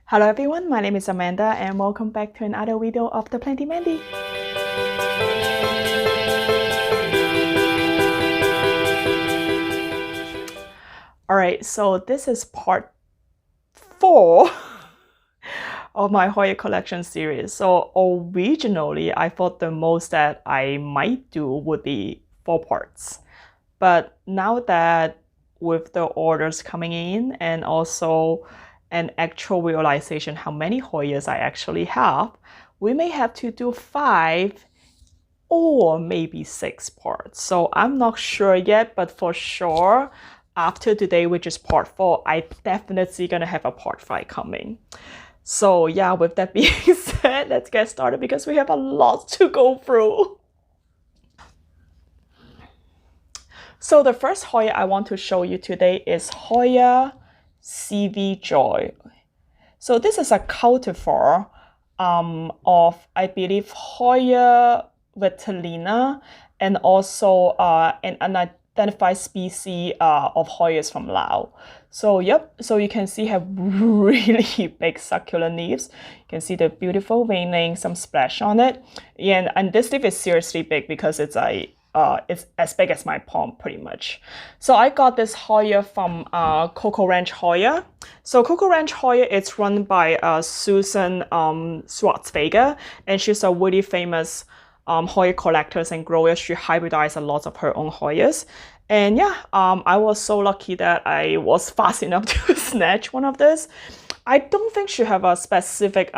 Hello everyone, my name is Amanda and welcome back to another video of the Plenty Mandy. Alright, so this is part 4 of my Hoya collection series. So originally I thought the most that I might do would be 4 parts. But now that with the orders coming in and also an actual realization how many Hoyas I actually have, we may have to do 5 or maybe 6 parts. So I'm not sure yet, but for sure, after today, which is part 4, I definitely gonna have a part 5 coming. So yeah, with that being said, let's get started because we have a lot to go through. So the first Hoya I want to show you today is Hoya Joy. So this is a cultivar of, I believe, Hoya vitellina and also an unidentified species of Hoyas from Laos. So yep, so you can see have really big succulent leaves. You can see the beautiful veining, some splash on it. And this leaf is seriously big because it's as big as my palm pretty much. So I got this Hoya from Coco Ranch Hoya. So Coco Ranch Hoya, it's run by Susan Schwartzweger, and she's a really famous Hoya collectors and growers. She hybridized a lot of her own Hoyas. And yeah, I was so lucky that I was fast enough to snatch one of this. I don't think she have a specific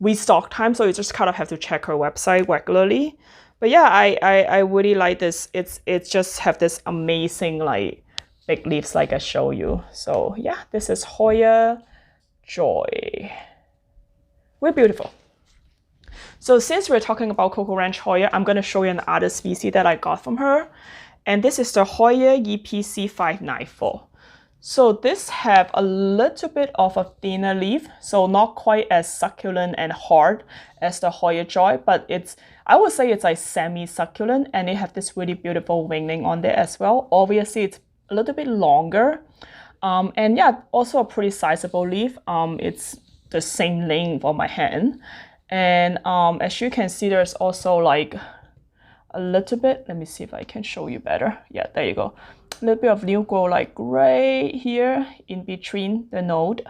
restock time, so you just kind of have to check her website regularly. But yeah, I really like this. It's just have this amazing like big leaves like I show you. So yeah, this is Hoya Joy. We're beautiful. So since we're talking about Coco Ranch Hoya, I'm gonna show you another species that I got from her. And this is the Hoya EPC-594. So this have a little bit of a thinner leaf, so not quite as succulent and hard as the Hoya Joy, but I would say it's like semi-succulent, and it have this really beautiful veining on there as well. Obviously, it's a little bit longer, and yeah, also a pretty sizable leaf. It's the same length of my hand, and as you can see, there's also like a little bit. Let me see if I can show you better. Yeah, there you go. A little bit of new growth like right here in between the node.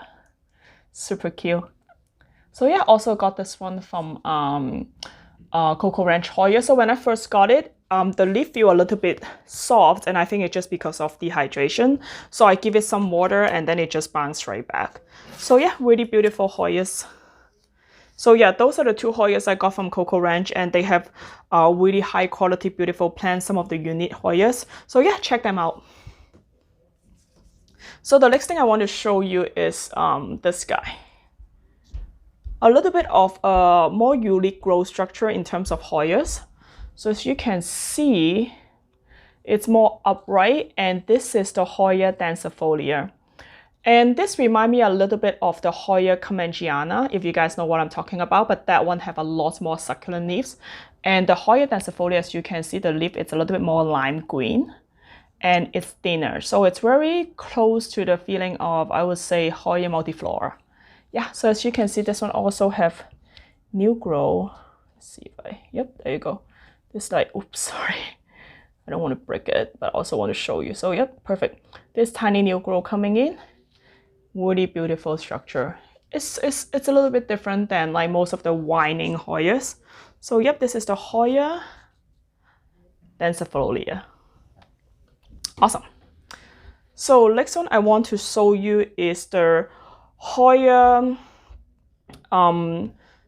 Super cute. So yeah, also got this one from Coco Ranch Hoya. So when I first got it, the leaf feel a little bit soft, and I think it's just because of dehydration. So I give it some water and then it just bounced right back. So yeah, really beautiful Hoyas. So yeah, those are the 2 Hoyas I got from Coco Ranch, and they have really high quality, beautiful plants, some of the unique Hoyas. So yeah, check them out. So the next thing I want to show you is this guy. A little bit of a more unique growth structure in terms of Hoyas. So as you can see, it's more upright, and this is the Hoya densifolia. And this reminds me a little bit of the Hoya Collection, if you guys know what I'm talking about, but that one have a lot more succulent leaves. And the Hoya densifolia, as you can see, the leaf is a little bit more lime green and it's thinner. So it's very close to the feeling of, I would say, Hoya multiflora. Yeah, so as you can see, this one also have new growth. Let's see if yep, there you go. This like, oops, sorry. I don't want to break it, but I also want to show you. So yep, perfect. This tiny new growth coming in. Really beautiful structure. It's a little bit different than like most of the whining Hoyas. So yep, this is the Hoya densifolia. Awesome. So next one I want to show you is the Hoya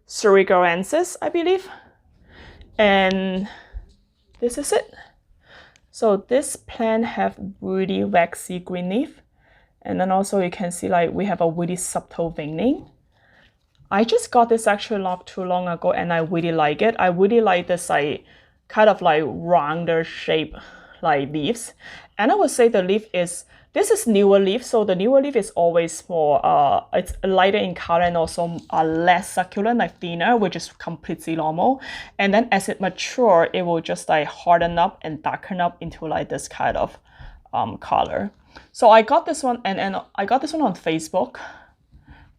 surigaoensis, I believe. And this is it. So this plant have really waxy green leaf. And then also you can see like we have a really subtle veining. I just got this actually not too long ago, and I really like it. I really like this like kind of like rounder shape like leaves. And I would say the leaf this is newer leaf, so the newer leaf is always more it's lighter in color and also less succulent, like thinner, which is completely normal. And then as it matures, it will just like harden up and darken up into like this kind of color. So I got this one, and I got this one on Facebook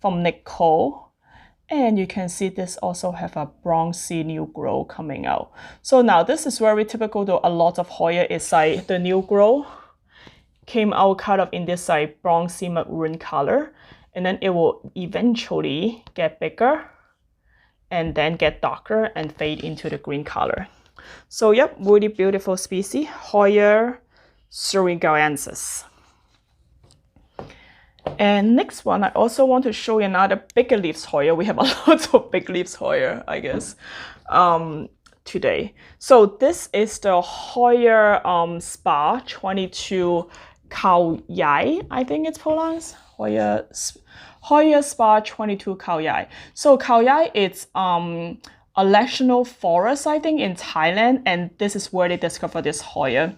from Nicole. And you can see this also have a bronzy new growth coming out. So now this is very typical to a lot of Hoya. It's like the new growth came out kind of in this like bronzy maroon color, and then it will eventually get bigger and then get darker and fade into the green color. So yep, really beautiful species, Hoya surigaoensis. And next one, I also want to show you another bigger leaves Hoya. We have a lot of big leaves Hoya, I guess, today. So this is the Hoya Spa 22 Khao Yai, I think it's pronounced. Hoya Spa 22 Khao Yai. So Khao Yai, it's a national forest, I think, in Thailand, and this is where they discovered this Hoya.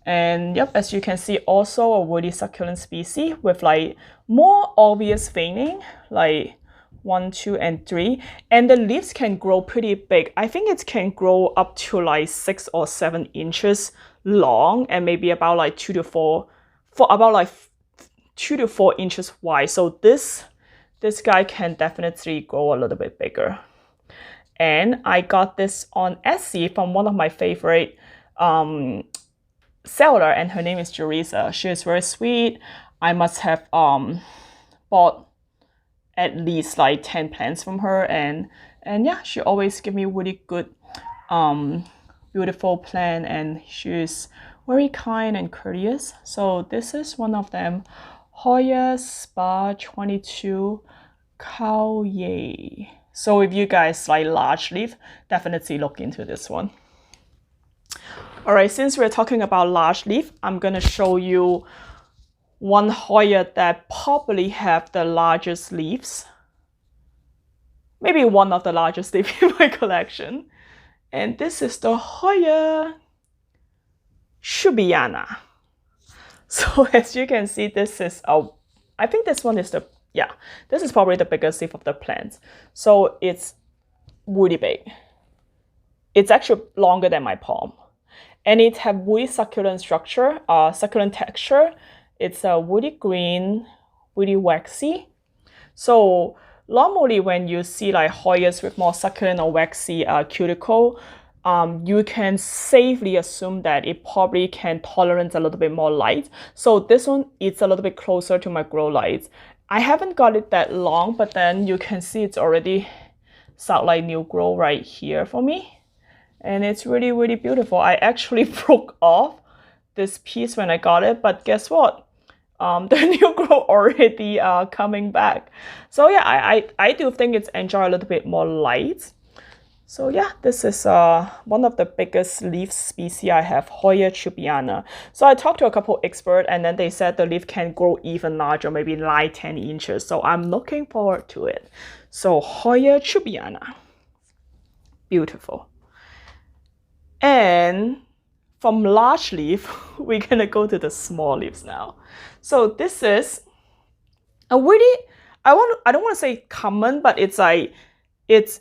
And yep, as you can see, also a woody succulent species with like more obvious veining, like 1, 2, and 3. And the leaves can grow pretty big. I think it can grow up to like 6 or 7 inches long and maybe about like 2 to 4 inches wide. So this guy can definitely grow a little bit bigger. And I got this on Etsy from one of my favorite seller, and her name is Teresa. She is very sweet. I must have bought at least like 10 plants from her, and yeah, she always give me really good beautiful plant, and she's very kind and courteous. So this is one of them, Hoya Spa 22 Khao Yai. So if you guys like large leaf, definitely look into this one. All right, since we're talking about large leaf, I'm gonna show you one Hoya that probably have the largest leaves. Maybe one of the largest leaves in my collection. And this is the Hoya chippiana. So as you can see, this is I think this one is this is probably the biggest leaf of the plant. So it's really big. It's actually longer than my palm. And it have woody succulent structure, succulent texture. It's a woody green, woody waxy. So normally when you see like Hoyas with more succulent or waxy cuticle, you can safely assume that it probably can tolerate a little bit more light. So this one, it's a little bit closer to my grow lights. I haven't got it that long, but then you can see it's already start like new grow right here for me. And it's really, really beautiful. I actually broke off this piece when I got it, but guess what? The new grow already coming back. So yeah, I do think it's enjoy a little bit more light. So yeah, this is one of the biggest leaf species I have, Hoya chippiana. So I talked to a couple experts, and then they said the leaf can grow even larger, maybe like 10 inches. So I'm looking forward to it. So Hoya chippiana, beautiful. And from large leaf, we're gonna go to the small leaves now. So this is a really, I don't want to say common, but it's like it's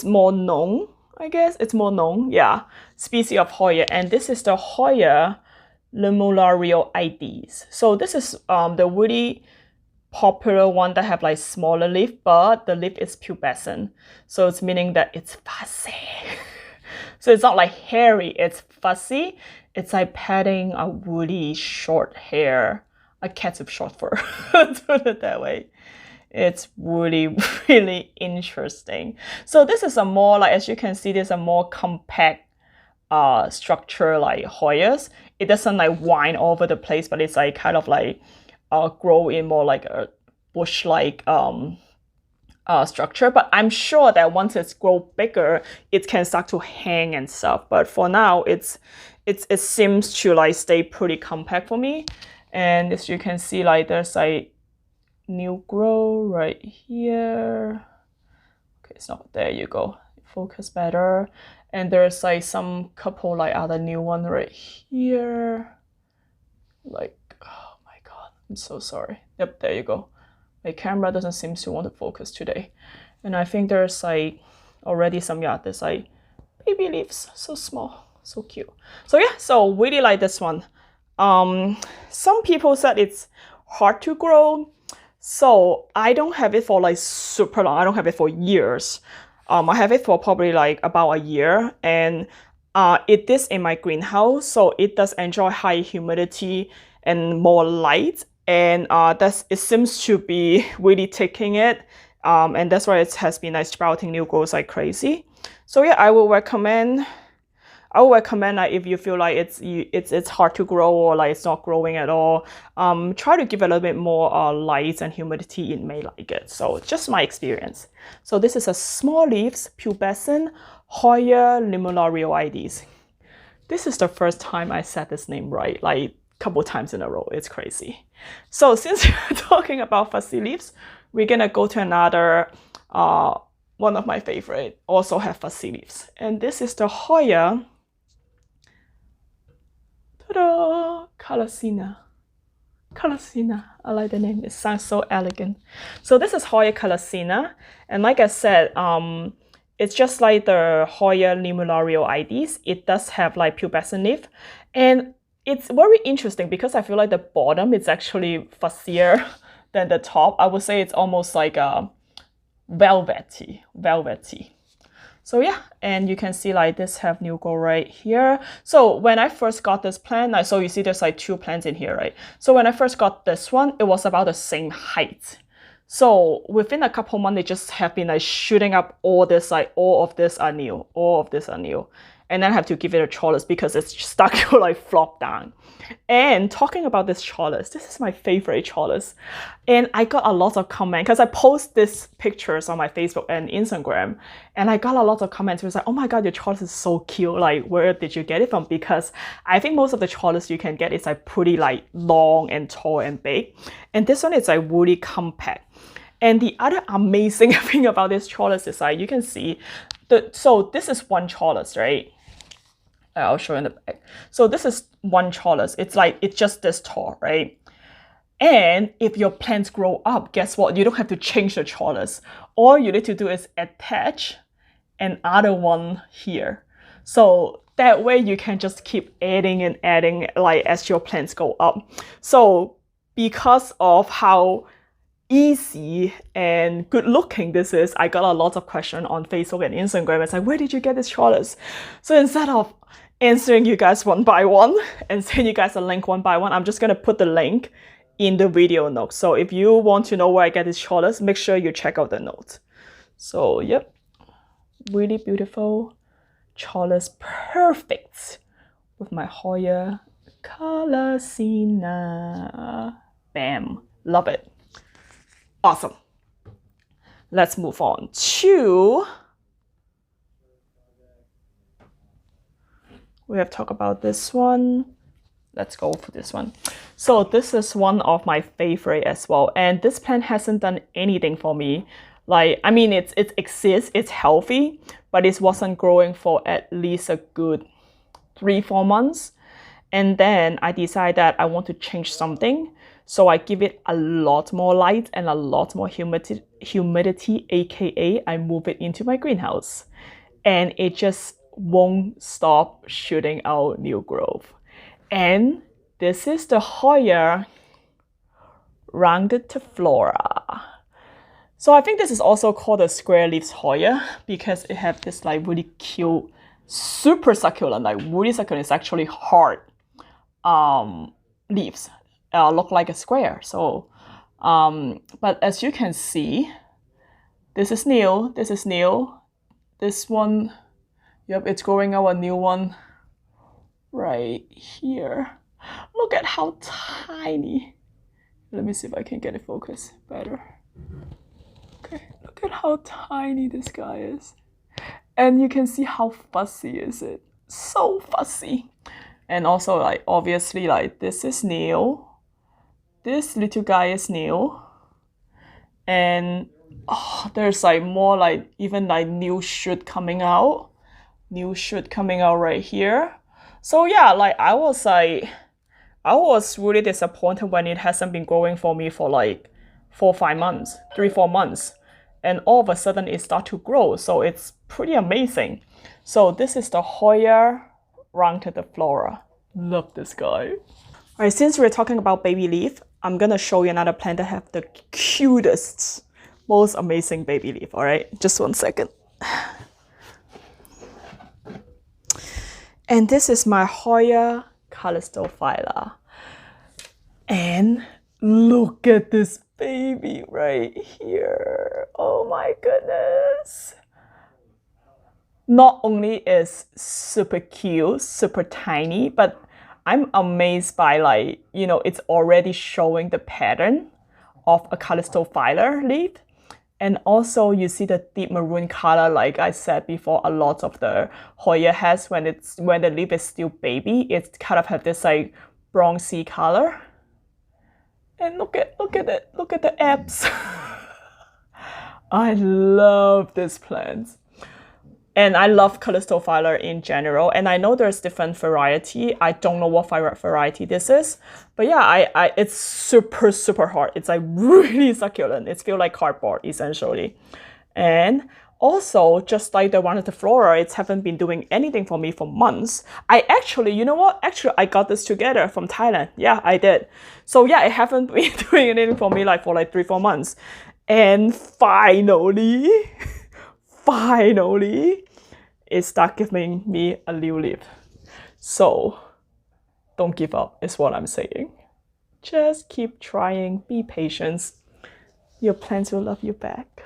more known, I guess. It's more known, yeah, species of Hoya. And this is the Hoya nummularioides. So this is the really popular one that have like smaller leaf, but the leaf is pubescent. So it's meaning that it's fuzzy. So it's not like hairy, it's fuzzy. It's like petting a woody short hair, a cat with short fur, to put it that way. It's really, really interesting. So this is a more, like, as you can see, there's a more compact structure like Hoyas. It doesn't like wind all over the place, but it's like kind of like grow in more like a bush-like structure. But I'm sure that once it's grow bigger, it can start to hang and stuff. But for now, it seems to like stay pretty compact for me. And as you can see, like there's like new grow right here. Okay, so there you go. Focus better. And there's like some couple like other new one right here. Like, oh my god, I'm so sorry. Yep, there you go. My camera doesn't seem to want to focus today. And I think there's like already some, yeah, there's like baby leaves, so small, so cute. So yeah, so really like this one. Some people said it's hard to grow. So I don't have it for like super long. I don't have it for years. I have it for probably like about a year, and it is in my greenhouse, so it does enjoy high humidity and more light, and it seems to be really taking it, and that's why it has been like sprouting new growths like crazy. So yeah, I will recommend like, if you feel like it's hard to grow or like it's not growing at all, try to give it a little bit more light and humidity. It may like it. So just my experience. So this is a small leaves pubescent Hoya nummularioides. This is the first time I said this name right, like a couple times in a row. It's crazy. So since we're talking about fussy leaves, we're gonna go to another one of my favorite, also have fussy leaves, and this is the Hoya calycina. Calycina, I like the name. It sounds so elegant. So this is Hoya calycina, and like I said, it's just like the Hoya nummularioides. It does have like pubescent leaf, and it's very interesting because I feel like the bottom is actually fuzzier than the top. I would say it's almost like a velvety. So yeah, and you can see like this have new growth right here. So when I first got this plant, so you see there's like two plants in here, right? So when I first got this one, it was about the same height. So within a couple months, they just have been like shooting up all this, like all of this are new, And then I have to give it a trellis because it's stuck to like flop down. And talking about this trellis, this is my favorite trellis. And I got a lot of comments because I post these pictures on my Facebook and Instagram. And I got a lot of comments. It was like, oh my God, your trellis is so cute. Like, where did you get it from? Because I think most of the trellis you can get is like pretty like long and tall and big. And this one is like really compact. And the other amazing thing about this trellis is like, you can see, so this is one trellis, right? I'll show you in the back. So this is one trellis. It's just this tall, right? And if your plants grow up, guess what? You don't have to change the trellis. All you need to do is attach another one here. So that way you can just keep adding and adding like as your plants go up. So because of how easy and good looking this is, I got a lot of questions on Facebook and Instagram. It's like, where did you get this trellis? So instead of answering you guys one by one and send you guys a link one by one, I'm just gonna put the link in the video notes. So if you want to know where I get this trellis, make sure you check out the notes. So yep, really beautiful trellis, perfect with my Hoya calycina. Bam, love it. Awesome. Let's move on to, we have talked about this one. Let's go for this one. So this is one of my favorite as well. And this plant hasn't done anything for me. Like, I mean, it exists, it's healthy, but it wasn't growing for at least a good 3-4 months. And then I decided that I want to change something. So I give it a lot more light and a lot more humidity, aka I move it into my greenhouse. And it just won't stop shooting out new growth. And this is the Hoya rotundiflora. So I think this is also called a square leaves Hoya because it has this like really cute, super succulent, like really succulent. It's actually hard leaves. Look like a square. So, but as you can see, this is new. This one, yep, it's growing out a new one right here. Look at how tiny. Let me see if I can get it focused better. Okay, look at how tiny this guy is. And you can see how fussy is it. So fussy. And also, like, obviously, like, this is new. This little guy is new, and there's like more like even like new shoot coming out right here. So yeah, like I was really disappointed when it hasn't been growing for me for like 4-5 months, 3-4 months, and all of a sudden it starts to grow. So it's pretty amazing. So this is the Hoya rotundiflora. Love this guy. All right, since we're talking about baby leaf, I'm gonna show you another plant that have the cutest, most amazing baby leaf. All right, just 1 second. And this is my Hoya callistophylla. And look at this baby right here. Oh my goodness. Not only is super cute, super tiny, but I'm amazed by, like, you know, it's already showing the pattern of a callistophylla leaf. And also you see the deep maroon color, like I said before, a lot of the Hoya has when the leaf is still baby, it kind of have this like bronzy color. And look at it, look at the abs. I love this plant. And I love callistophylla in general. And I know there's different variety. I don't know what variety this is. But yeah, it's super, super hard. It's like really succulent. It feels like cardboard, essentially. And also, just like the rotundiflora, it haven't been doing anything for me for months. I actually, you know what? Actually, I got this together from Thailand. Yeah, I did. So yeah, it haven't been doing anything for me like for like 3-4 months. And finally, it start giving me a new leaf. So don't give up is what I'm saying. Just keep trying, be patient. Your plants will love you back.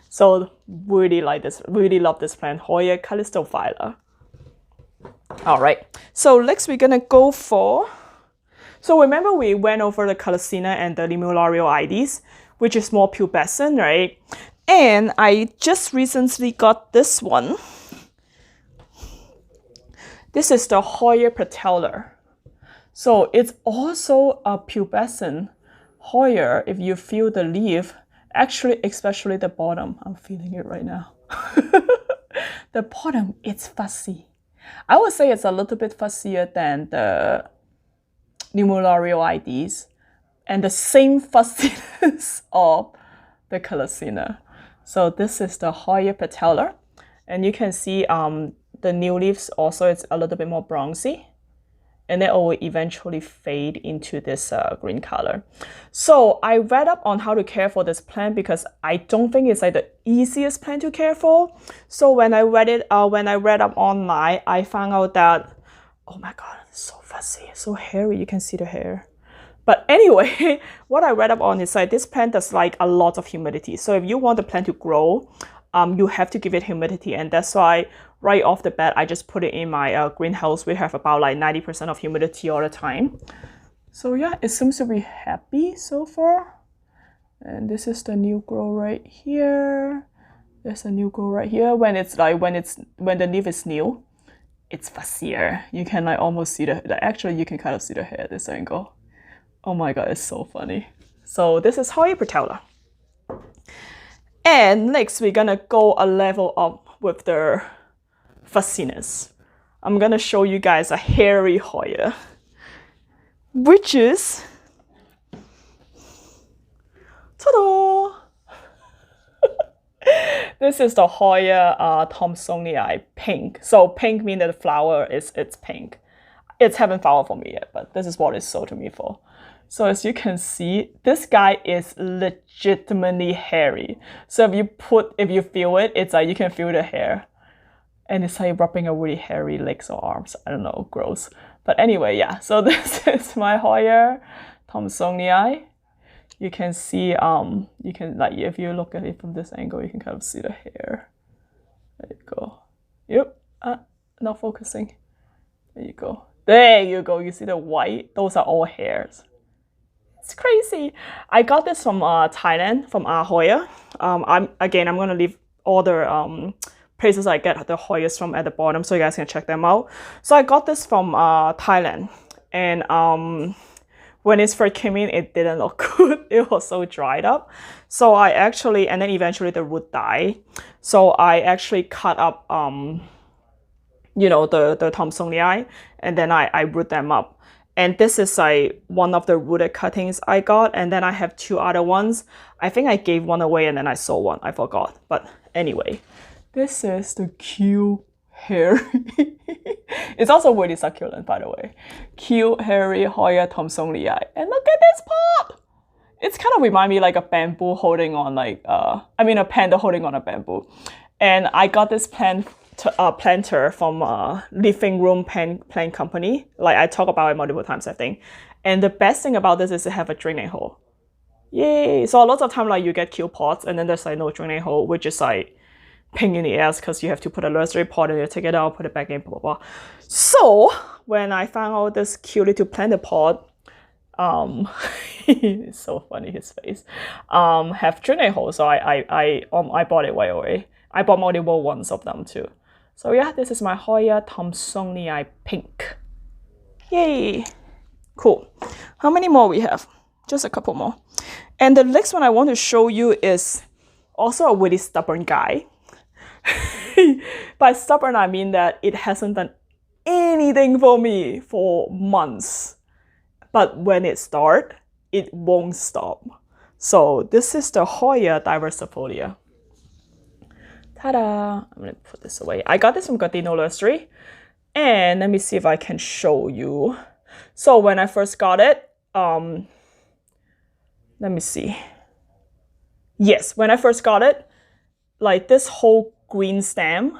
So really like this, really love this plant, Hoya callistophylla. All right, so next we're gonna go for, so remember we went over the calycina and the nummularioides, which is more pubescent, right? And I just recently got this one. This is the Hoya patella. So it's also a pubescent Hoya. If you feel the leaf, actually, especially the bottom, I'm feeling it right now. The bottom, it's fuzzy. I would say it's a little bit fuzzier than the nummularioides and the same fuzziness of the calycina. So this is the Hoya patella, and you can see the new leaves also, it's a little bit more bronzy, and then it will eventually fade into this green color. So I read up on how to care for this plant because I don't think it's like the easiest plant to care for. So when I read up online, I found out that, oh my god, it's so fuzzy, so hairy, you can see the hair. But anyway, what I read up on is like this plant does like a lot of humidity. So if you want the plant to grow, you have to give it humidity, and that's why right off the bat I just put it in my greenhouse. We have about like 90% of humidity all the time. So yeah, it seems to be happy so far. And this is the new grow right here. There's a new grow right here. When the leaf is new, it's fuzzier. You can like almost see actually you can kind of see the hair at this angle. Oh my god, it's so funny. So this is Hoya patella. And next we're gonna go a level up with the fuzziness. I'm gonna show you guys a hairy Hoya, which is, ta-da! This is the Hoya thomsonii pink. So pink means that the flower it's pink. It haven't flowered for me yet, but this is what it's sold to me for. So as you can see, this guy is legitimately hairy. So if you feel it, it's like you can feel the hair. And it's like rubbing a really hairy legs or arms. I don't know, gross. But anyway, yeah. So this is my Hoya thomsonii. You can see, you can like, if you look at it from this angle, you can kind of see the hair. There you go. Yep, not focusing. There you go. There you go. You see the white? Those are all hairs. It's crazy. I got this from Thailand, from Hoya. I'm gonna leave all the places I get the Hoyas from at the bottom, so you guys can check them out. So I got this from Thailand, and when it first came in, it didn't look good. It was so dried up. So I actually, and then eventually the root died. So I actually cut up, you know, the thomsonii, and then I root them up. And this is like one of the rooted cuttings I got, and then I have 2 other ones. I think I gave one away and then I sold one. I forgot. But anyway, this is the cute, hairy. It's also really succulent, by the way. Cute, hairy Hoya thomsonii. And look at this pot! It's kind of remind me like a bamboo holding on like, a panda holding on a bamboo. And I got this planter from Living Room Plant Company. Like I talk about it multiple times, I think. And the best thing about this is it have a draining hole. Yay! So a lot of time like you get cute pots and then there's like no draining hole, which is like pain in the ass because you have to put a nursery pot and you take it out, put it back in, blah, blah, blah. So when I found out this cute little planter pot, it's so funny, his face, have draining hole. So I bought it right away. I bought multiple ones of them too. So yeah, this is my Hoya thomsonii pink. Yay! Cool. How many more we have? Just a couple more. And the next one I want to show you is also a really stubborn guy. By stubborn, I mean that it hasn't done anything for me for months. But when it starts, it won't stop. So this is the Hoya diversifolia. Ta-da! I'm going to put this away. I got this from Gardino Nursery. And let me see if I can show you. So when I first got it, let me see. Yes, when I first got it, like this whole green stem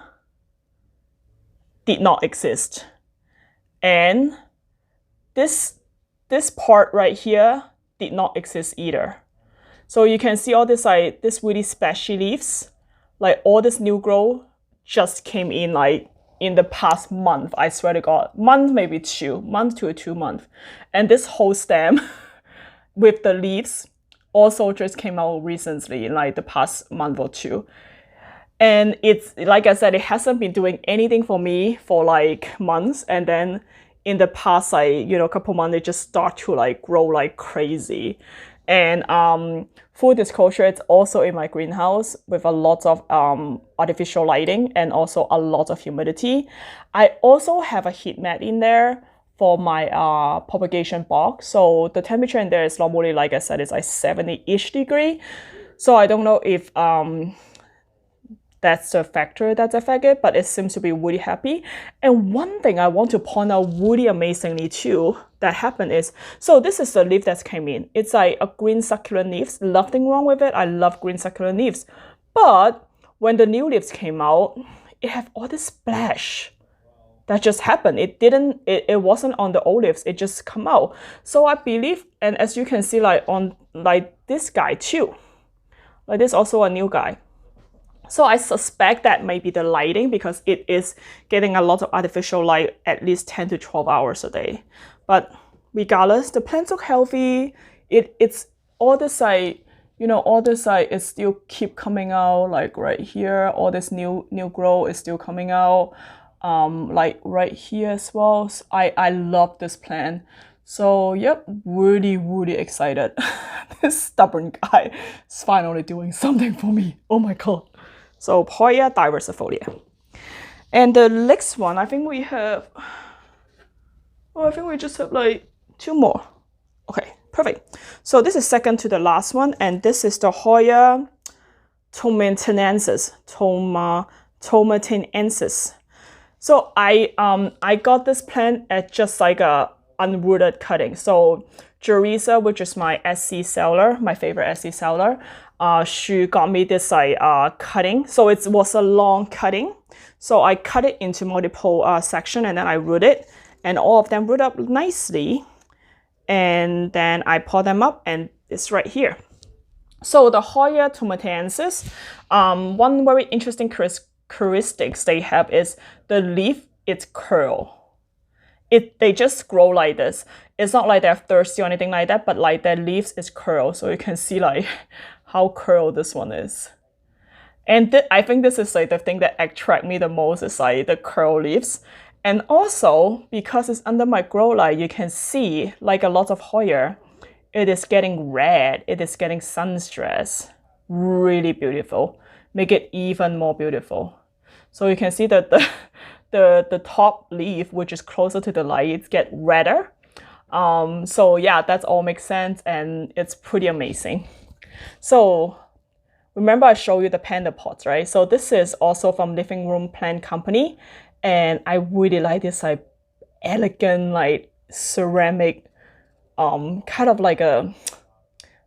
did not exist. And this part right here did not exist either. So you can see all this like this really splashy leaves, like all this new growth just came in like in the past month. I swear to God, maybe 2 to 2 months. And this whole stem with the leaves also just came out recently in like the past month or 2. And it's, like I said, it hasn't been doing anything for me for like months. And then in the past, like, couple months, it just start to like grow like crazy. And full disclosure, it's also in my greenhouse with a lot of artificial lighting and also a lot of humidity. I also have a heat mat in there for my propagation box. So the temperature in there is normally, like I said, it's like 70-ish degree. So I don't know if that's the factor that's affected, but it seems to be really happy. And one thing I want to point out really amazingly too that happened is, so this is the leaf that came in. It's like a green succulent leaves. Nothing wrong with it. I love green succulent leaves. But when the new leaves came out, it have all this splash that just happened. It wasn't on the old leaves. It just come out. So I believe, and as you can see, like on like this guy too, like this also a new guy. So I suspect that may be the lighting because it is getting a lot of artificial light at least 10 to 12 hours a day. But regardless, the plants look healthy. It's all the side, all the side is still keep coming out, like right here. All this new growth is still coming out, like right here as well. So I love this plant. So yep, really, really excited. This stubborn guy is finally doing something for me. Oh my God. So Hoya diversifolia. And the next one, I think we have, I think we just have like 2 more. Okay, perfect. So this is second to the last one, and this is the Hoya tomataensis. Tomataensis. So I got this plant at just like a unrooted cutting. So Jerisa, which is my SC seller, my favorite SC seller, she got me this like cutting. So it was a long cutting. So I cut it into multiple section and then I root it, and all of them root up nicely. And then I pour them up, and it's right here. So the Hoya tomataensis, one very interesting characteristics they have is the leaf, it's curl. They just grow like this. It's not like they're thirsty or anything like that, but like their leaves is curl. So you can see like how curled this one is. And I think this is like the thing that attract me the most is like the curl leaves. And also because it's under my grow light, you can see like a lot of Hoya, it is getting red. It is getting sun stress. Really beautiful. Make it even more beautiful. So you can see that the top leaf, which is closer to the light, it's get redder. So yeah, that all makes sense, and it's pretty amazing. So remember I showed you the panda pots, right? So this is also from Living Room Plant Company, And I really like this like elegant like ceramic kind of like a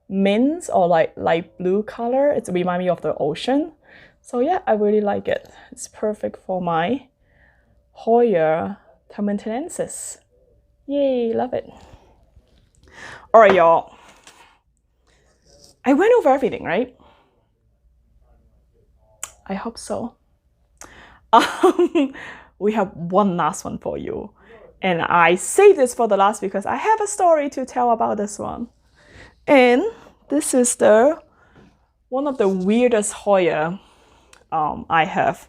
mint or like light blue color. It reminds me of the ocean. So yeah, I really like it. It's perfect for my Hoya tomataensis. Yay, love it. All right, y'all. I went over everything, right? I hope so. We have one last one for you. And I saved this for the last because I have a story to tell about this one. And this is one of the weirdest Hoya I have.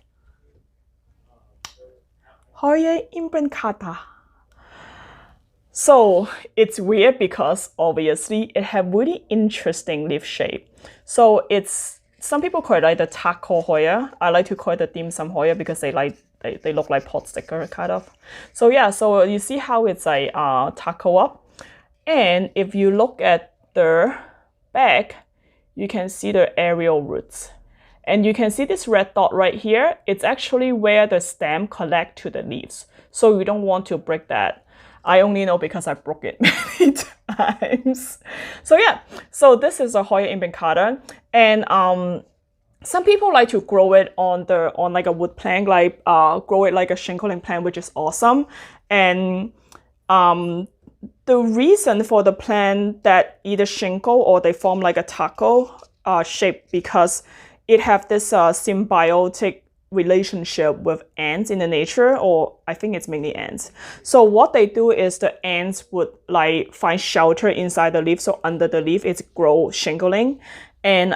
Hoya imbricata. So it's weird because obviously it have really interesting leaf shape. So it's, some people call it like the taco Hoya. I like to call it the dim sum Hoya because they look like pot sticker kind of. So yeah, so you see how it's like taco up. And if you look at the back, you can see the aerial roots. And you can see this red dot right here. It's actually where the stem connect to the leaves. So you don't want to break that. I only know because I broke it many times. So yeah, so this is a Hoya imbricata. And some people like to grow it on like a wood plank, like grow it like a shingling plant, which is awesome. And the reason for the plant that either shingle or they form like a taco shape because it have this symbiotic relationship with ants in the nature, or I think it's mainly ants. So what they do is the ants would like find shelter inside the leaf. So under the leaf, it's grow shingling, and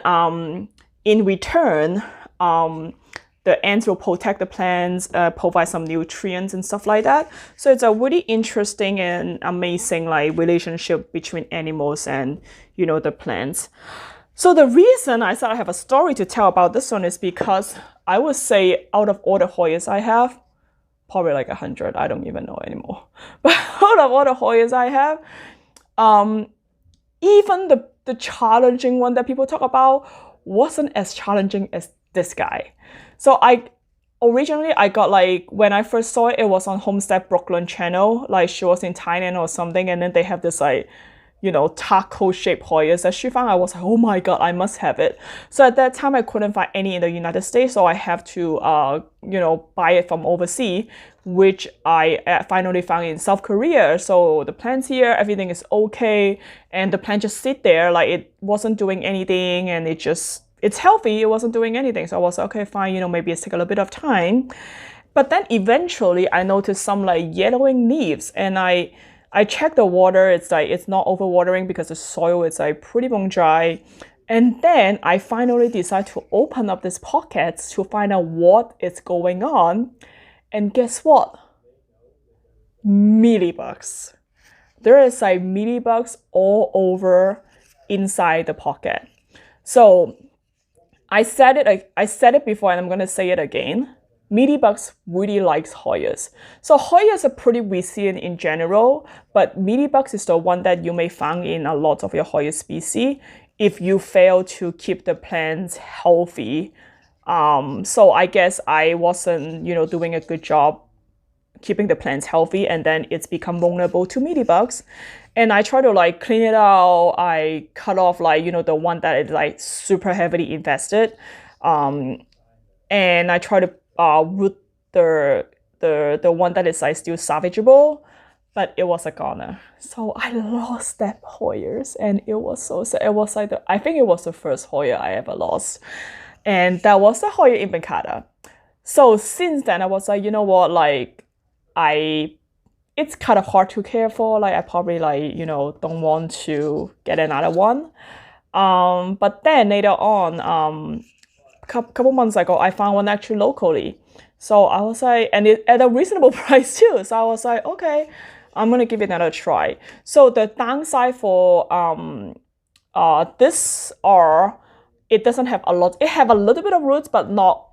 in return, the ants will protect the plants, provide some nutrients and stuff like that. So it's a really interesting and amazing like relationship between animals and the plants. So the reason I said I have a story to tell about this one is because I would say out of all the Hoyas I have, probably like 100, I don't even know anymore. But out of all the Hoyas I have, even the challenging one that people talk about wasn't as challenging as this guy. So originally I got like, when I first saw it, it was on Homestead Brooklyn channel, like she was in Thailand or something, and then they have this like, taco shaped Hoyas that she found. I was like, oh my god, I must have it. So at that time I couldn't find any in the United States, so I have to buy it from overseas, which I finally found in South Korea. So the plants here, everything is okay, and the plant just sit there like it wasn't doing anything, and it's healthy, it wasn't doing anything. So I was like, okay, fine, maybe it's take a little bit of time. But then eventually I noticed some like yellowing leaves, and I checked the water. It's like it's not overwatering because the soil is like pretty bone dry. And then I finally decided to open up these pockets to find out what is going on. And guess what? Mealybugs. There is like mealybugs all over inside the pocket. So I said it before, and I'm gonna say it again. Mealybugs really likes Hoyas. So Hoyas are pretty resilient in general, but mealybugs is the one that you may find in a lot of your Hoya species if you fail to keep the plants healthy. So I guess I wasn't, doing a good job keeping the plants healthy, and then it's become vulnerable to mealybugs. And I try to like clean it out. I cut off like, the one that is like super heavily invested. And I try to root the one that is like still salvageable, but it was a goner. So I lost that Hoyas, and it was so sad. It was like I think it was the first Hoya I ever lost, and that was the Hoya imbricata. So since then I was like, you know what, like it's kind of hard to care for. Like I probably like, don't want to get another one. But then later on, couple months ago, I found one actually locally. So I was like, and it at a reasonable price too. So I was like, okay, I'm gonna give it another try. So the downside for this it doesn't have a lot. It have a little bit of roots, but not.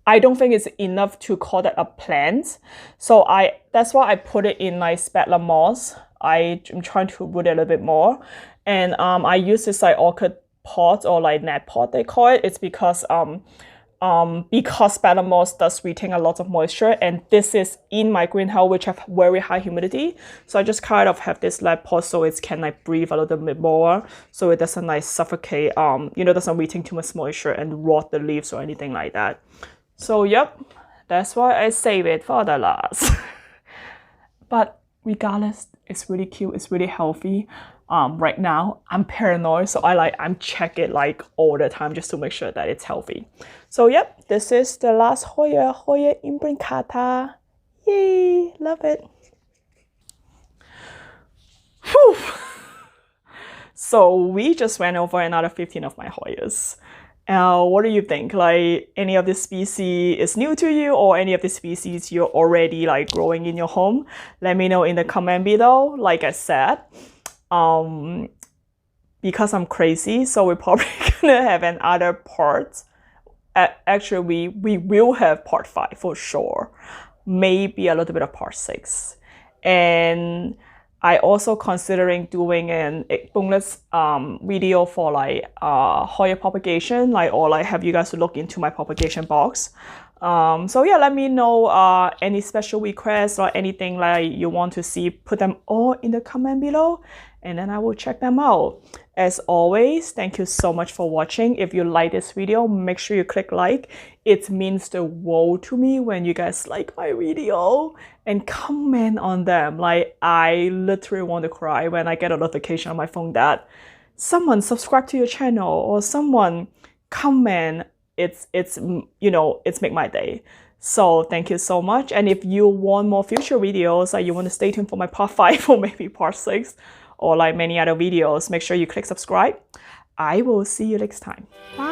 I don't think it's enough to call that a plant. So that's why I put it in like spatula moss. I'm trying to root it a little bit more, and I use this like orchid pot or like net pot they call it. It's because because sphagnum moss does retain a lot of moisture, and this is in my greenhouse which have very high humidity, so I just kind of have this lap pot so it can like breathe a little bit more, so it doesn't like suffocate, doesn't retain too much moisture and rot the leaves or anything like that. So yep, that's why I save it for the last. But regardless, it's really cute, it's really healthy. Right now I'm paranoid, so I'm check it like all the time just to make sure that it's healthy. So yep, this is the last Hoya imbricata. Yay, love it. Whew. So we just went over another 15 of my Hoyas. What do you think? Like, any of this species is new to you, or any of the species you're already like growing in your home? Let me know in the comment below. Like I said, because I'm crazy, so we're probably gonna have another part. Actually, we will have part 5 for sure. Maybe a little bit of part 6. And I also considering doing an boneless video for like Hoya propagation, or like have you guys look into my propagation box. So yeah, let me know any special requests or anything like you want to see. Put them all in the comment below, and then I will check them out. As always, thank you so much for watching. If you like this video, make sure you click like. It means the world to me when you guys like my video and comment on them. Like, I literally want to cry when I get a notification on my phone that someone subscribed to your channel or someone comment. It's make my day. So thank you so much. And if you want more future videos, like you want to stay tuned for my part 5 or maybe part 6 or like many other videos, make sure you click subscribe. I will see you next time. Bye.